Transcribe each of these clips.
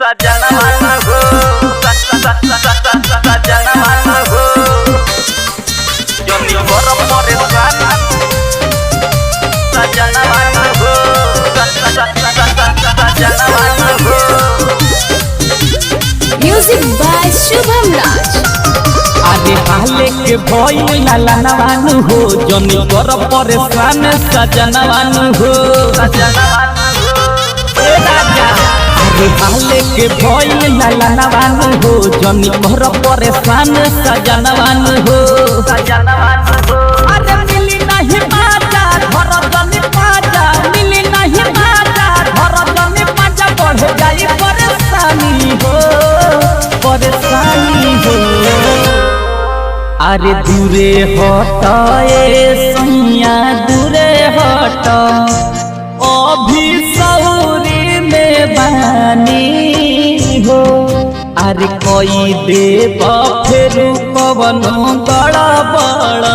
सजना माना हो सजना माना हो जोनी बरम परे सजना माना हो सजना माना हो। म्यूजिक बाय शुभम राज। आगे हाले के भई लाला नवानु हो जोनी बरम परे सजना हो सजना माना हो ए राजा। आगे हाले के भई लाला नवानु हो जोनी बरम परे सजना हो सजना माना हो। अरे मिली नहीं बाजा घर जनी बाजा मिली नहीं बाजा घर जनी बाजा बढ़ जाई परेशानी हो परेशानी हो। अरे दूरे हट सैया दूरे हट अभी सौरी में बानी हो। अरे कोई देव फिर पवन गड़बड़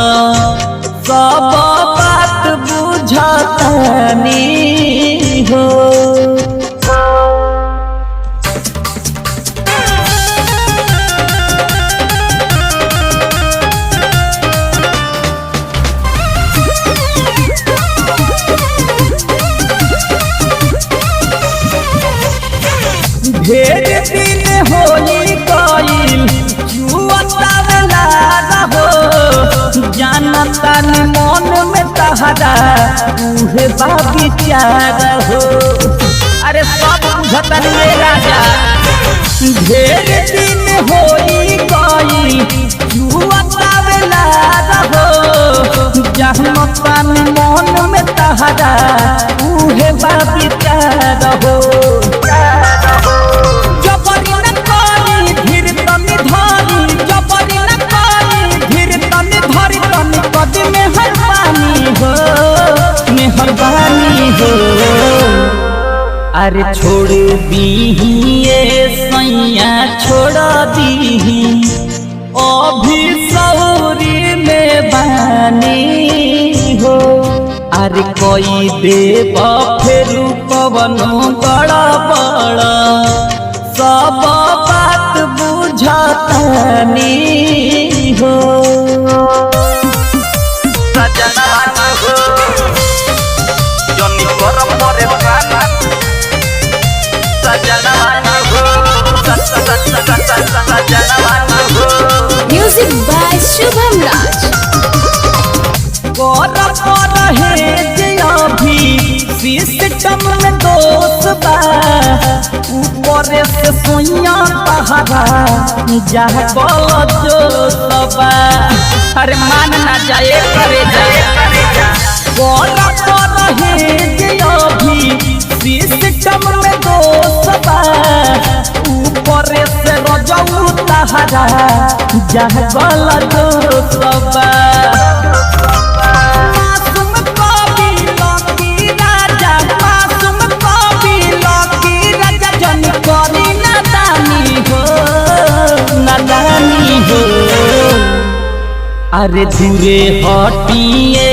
सब बात बुझतानी हो। ढेर दिन होली कइल जुआता वाला रहो जानता मन में तहरा उहे बा विचार हो। अरे सब बुझता रे राजा। ढेर दिन होली कइल जुआता वाला रहो जानता मन में तहरा उहे बा विचार हो। मेहरबानी हो अरे छोड़ दीहिए सैया छोड़ दीही अभी सौरी में बानी हो। अरे कोई देव फिर पवन गड़बड़ सब बात बुझतानी हो। सजना माना हो जोनी बरम परे सजना माना हो सजना माना हो। म्यूजिक बाय शुभम राज। अभी सिस्टम में दोष बा ऊपर से सोया तहरा जहाँ बल जो सबा। अरे मान ना जाए करे जाए अभी सिस्टम में दोष बा ऊपर से रजऊ तहरा जहाँ बल जो सबा। अरे दूरे हटिए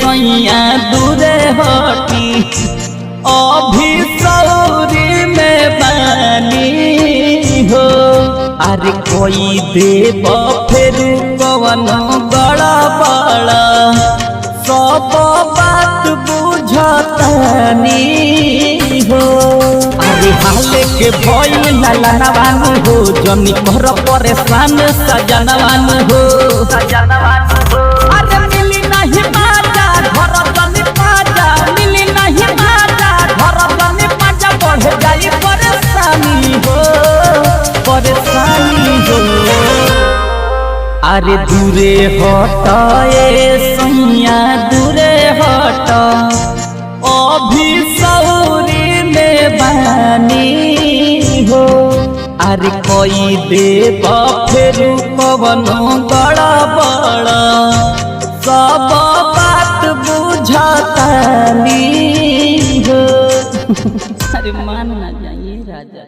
सैया दूरे हटी अभी सौरी में बानी हो। अरे कोई देव फिर पवन गड़बड़ सब बात बुझतानी हो। अरे हाले के भई लाला नवानु हो जनी घर परेशान सजनवान हो सजना माना हो। अरे मिली नहीं बाजा घर जनी बाजा मिली नहीं बाजा घर जनी बाजा बढ़ जाई परेशानी हो परेशानी हो। अरे दूरे हट सैया दूरे हट अभी सौरी में बानी हो। अरे कोई देव फिर पवन गड़बड़ सब बात बुझतानी हो। अरे मान ना जाइए राजा।